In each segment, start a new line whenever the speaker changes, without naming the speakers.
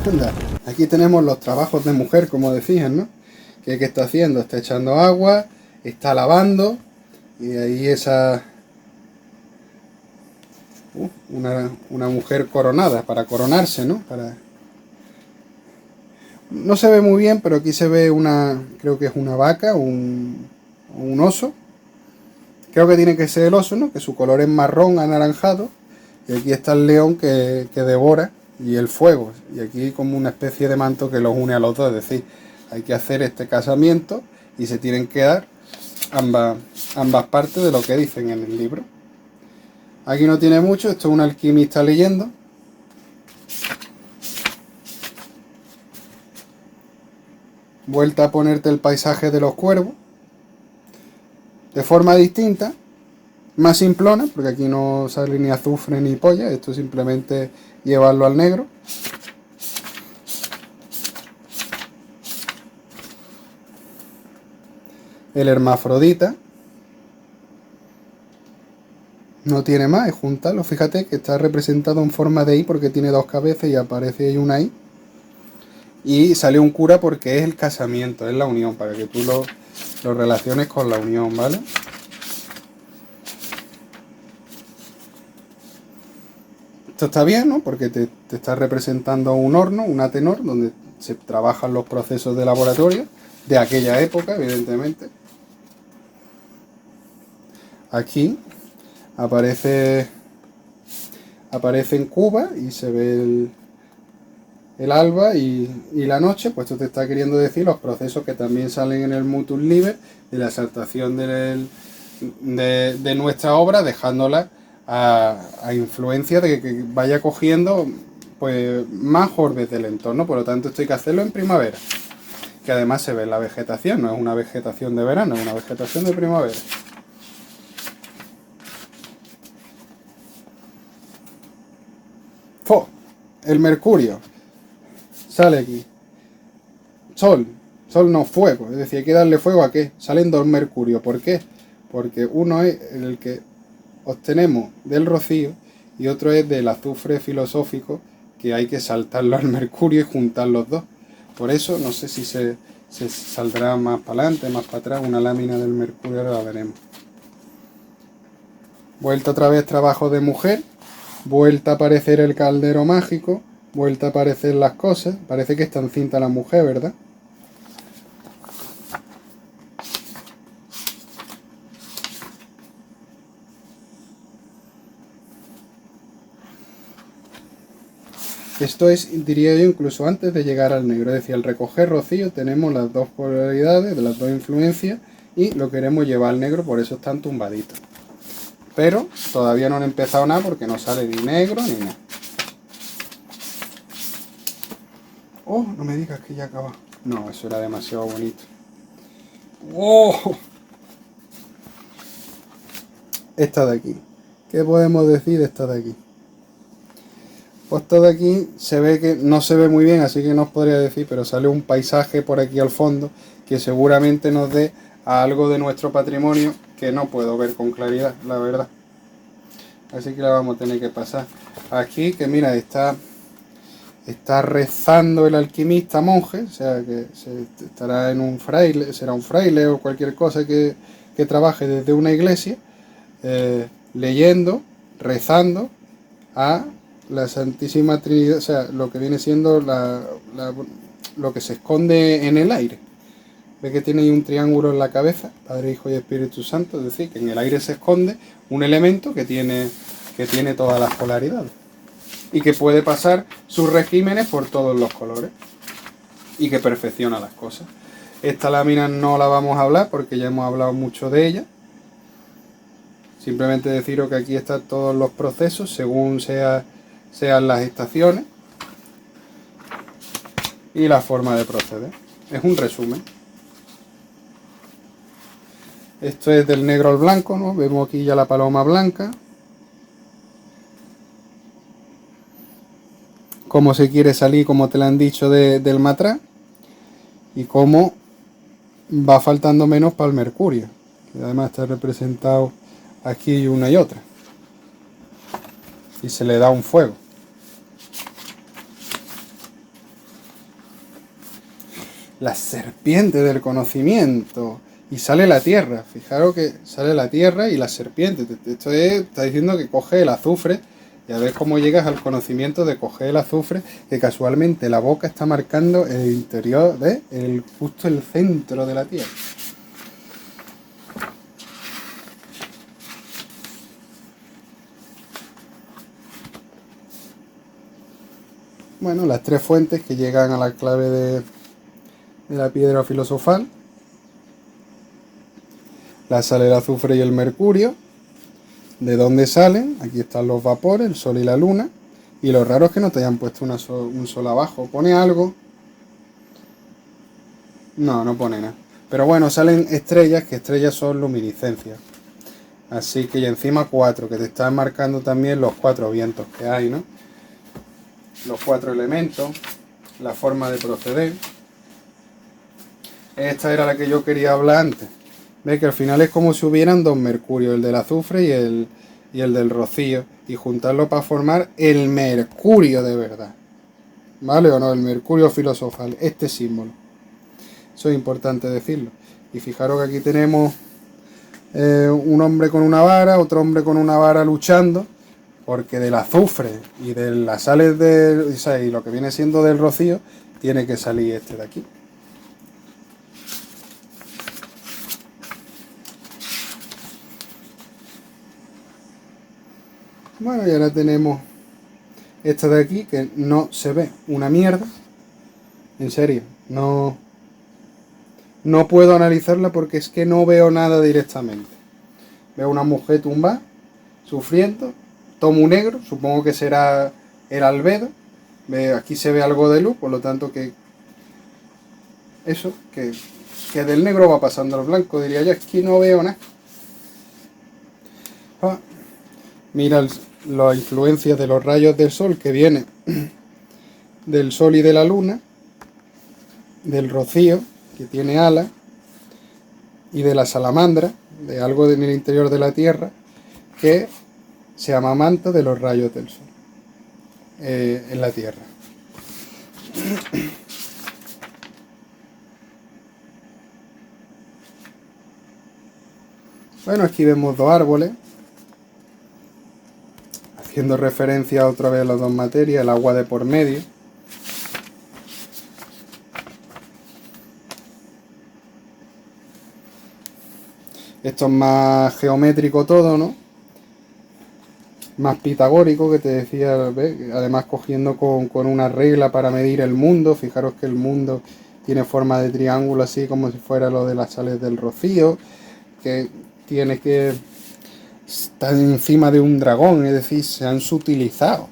Anda, aquí tenemos los trabajos de mujer, como decían, ¿no? ¿Qué está haciendo? Está echando agua, está lavando, y de ahí esa... una mujer coronada, para coronarse, ¿no? No se ve muy bien, pero aquí se ve una... creo que es una vaca o un oso. Creo que tiene que ser el oso, ¿no? Que su color es marrón, anaranjado. Y aquí está el león que devora, y el fuego. Y aquí como una especie de manto que los une a los dos. Es decir, hay que hacer este casamiento y se tienen que dar ambas partes de lo que dicen en el libro. Aquí no tiene mucho, esto es un alquimista leyendo. Vuelta a ponerte el paisaje de los cuervos. De forma distinta, más simplona, porque aquí no sale ni azufre ni polla, esto es simplemente llevarlo al negro. El hermafrodita. No tiene más, es juntarlo. Fíjate que está representado en forma de I porque tiene dos cabezas y aparece ahí una I. Y sale un cura porque es el casamiento, es la unión, para que tú lo relaciones con la unión, ¿vale? Esto está bien, ¿no? Porque te está representando un horno, un atenor, donde se trabajan los procesos de laboratorio de aquella época, evidentemente. Aquí aparece en Cuba y se ve el alba y la noche. Pues esto te está queriendo decir los procesos que también salen en el Mutus Liber, de la exaltación de nuestra obra, dejándola a influencia de que vaya cogiendo pues más orbes del entorno. Por lo tanto, esto hay que hacerlo en primavera, que además se ve la vegetación, no es una vegetación de verano, es una vegetación de primavera. ¡Fo! El mercurio sale aquí. Sol no, fuego. Es decir, hay que darle fuego a qué. Salen dos mercurios. ¿Por qué? Porque uno es el que obtenemos del rocío y otro es del azufre filosófico, que hay que saltarlo al mercurio y juntar los dos. Por eso, no sé si se saldrá más para adelante, más para atrás, una lámina del mercurio, ahora la veremos. Vuelta otra vez trabajo de mujer. Vuelta a aparecer el caldero mágico. Vuelta a aparecer las cosas. Parece que está encinta la mujer, ¿verdad? Esto es, diría yo, incluso antes de llegar al negro. Es decir, al recoger rocío tenemos las dos polaridades, de las dos influencias, y lo queremos llevar al negro, por eso están tumbaditos. Pero todavía no han empezado nada porque no sale ni negro ni nada. Oh, no me digas que ya acaba. No, eso era demasiado bonito. ¡Oh! Esta de aquí. ¿Qué podemos decir de esta de aquí? Pues esta de aquí se ve que no se ve muy bien, así que no os podría decir, pero sale un paisaje por aquí al fondo que seguramente nos dé a algo de nuestro patrimonio que no puedo ver con claridad, la verdad. así que la vamos a tener que pasar. Aquí, que mira, está rezando el alquimista monje, o sea que estará en un fraile, será un fraile o cualquier cosa que trabaje desde una iglesia, leyendo, rezando a la Santísima Trinidad, o sea, lo que viene siendo lo que se esconde en el aire. Ve que tiene ahí un triángulo en la cabeza, Padre, Hijo y Espíritu Santo, es decir, que en el aire se esconde un elemento que tiene todas las polaridades y que puede pasar sus regímenes por todos los colores y que perfecciona las cosas. Esta lámina no la vamos a hablar porque ya hemos hablado mucho de ella. Simplemente deciros que aquí están todos los procesos según sean las estaciones y la forma de proceder. Es un resumen. Esto es del negro al blanco, ¿no? Vemos aquí ya la paloma blanca. Cómo se quiere salir, como te lo han dicho, del matraz. Y cómo va faltando menos para el mercurio. Que además está representado aquí una y otra. Y se le da un fuego. La serpiente del conocimiento. Y sale la tierra. Fijaros que sale la tierra y la serpiente. Esto está diciendo que coge el azufre. Ya ves cómo llegas al conocimiento de coger el azufre, que casualmente la boca está marcando el interior de justo el centro de la tierra. Bueno, las tres fuentes que llegan a la clave de la piedra filosofal. La sal, el azufre y el mercurio. ¿De dónde salen? Aquí están los vapores, el sol y la luna. Y lo raro es que no te hayan puesto un sol abajo. ¿Pone algo? No, no pone nada. Pero bueno, salen estrellas, que estrellas son luminiscencias. Así que y encima 4, que te están marcando también los 4 vientos que hay, ¿no? Los 4 elementos, la forma de proceder. Esta era la que yo quería hablar antes. Ve que al final es como si hubieran dos mercurios, el del azufre y el del rocío, y juntarlo para formar el mercurio de verdad. ¿Vale o no? El mercurio filosofal, este símbolo. Eso es importante decirlo. Y fijaros que aquí tenemos un hombre con una vara, otro hombre con una vara luchando, porque del azufre y de las sales y lo que viene siendo del rocío, tiene que salir este de aquí. Bueno, y ahora tenemos esta de aquí, que no se ve una mierda. En serio, no puedo analizarla porque es que no veo nada directamente. Veo una mujer tumbada, sufriendo, tomo un negro, supongo que será el albedo. Aquí se ve algo de luz, por lo tanto que eso, que del negro va pasando al blanco, diría yo, es que no veo nada. Mira las influencias de los rayos del sol que vienen del sol y de la luna, del rocío, que tiene alas, y de la salamandra, de algo en el interior de la tierra, que se amamanta de los rayos del sol en la tierra. Bueno, aquí vemos dos árboles, haciendo referencia otra vez a las dos materias, el agua de por medio. Esto es más geométrico todo, ¿no? Más pitagórico, que te decía, ¿ves? Además cogiendo con una regla para medir el mundo. Fijaros que el mundo tiene forma de triángulo, así como si fuera lo de las sales del rocío, que tiene que estar encima de un dragón, es decir, se han sutilizado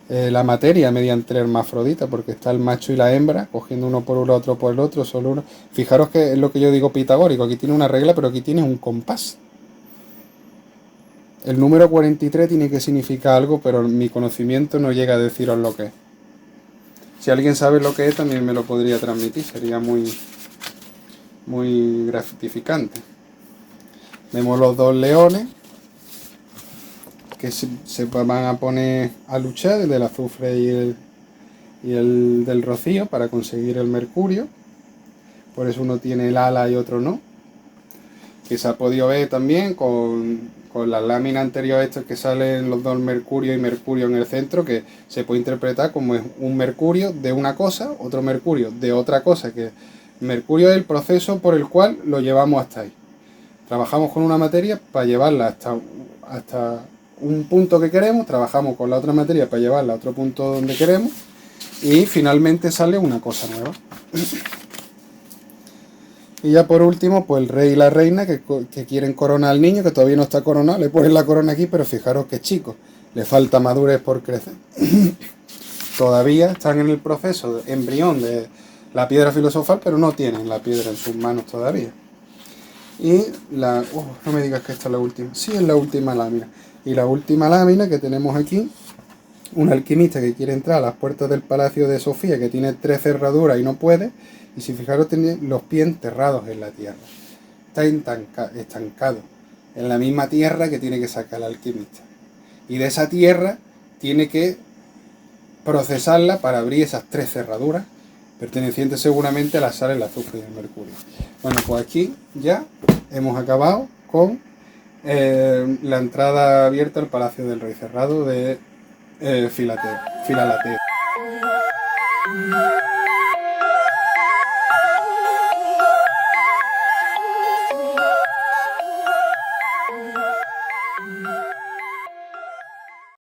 la materia mediante el hermafrodita, porque está el macho y la hembra, cogiendo uno por uno, otro por el otro, solo uno. Fijaros que es lo que yo digo pitagórico, aquí tiene una regla, pero aquí tiene un compás. El número 43 tiene que significar algo, pero mi conocimiento no llega a deciros lo que es. Si alguien sabe lo que es, también me lo podría transmitir, sería muy gratificante. Vemos los dos leones, que se van a poner a luchar, el del azufre y el del rocío, para conseguir el mercurio. Por eso uno tiene el ala y otro no. Que se ha podido ver también con las láminas anteriores estas que salen los dos mercurio y mercurio en el centro, que se puede interpretar como un mercurio de una cosa, otro mercurio de otra cosa, que mercurio es el proceso por el cual lo llevamos hasta ahí. Trabajamos con una materia para llevarla hasta un punto que queremos, trabajamos con la otra materia para llevarla a otro punto donde queremos y finalmente sale una cosa nueva. Y ya por último, pues el rey y la reina que quieren coronar al niño, que todavía no está coronado, le ponen la corona aquí, pero fijaros que es chico, le falta madurez por crecer. Todavía están en el proceso de embrión de la piedra filosofal, pero no tienen la piedra en sus manos todavía. Y no me digas que esta es la última. Sí, es la última lámina. Y la última lámina que tenemos aquí, un alquimista que quiere entrar a las puertas del Palacio de Sofía, que tiene 3 cerraduras y no puede. Y si fijaros, tiene los pies enterrados en la tierra. Está estancado en la misma tierra que tiene que sacar el alquimista. Y de esa tierra tiene que procesarla para abrir esas 3 cerraduras, pertenecientes seguramente a la sal, el azufre y el mercurio. Bueno, pues aquí ya hemos acabado con la entrada abierta al Palacio del Rey Cerrado de Filalateo.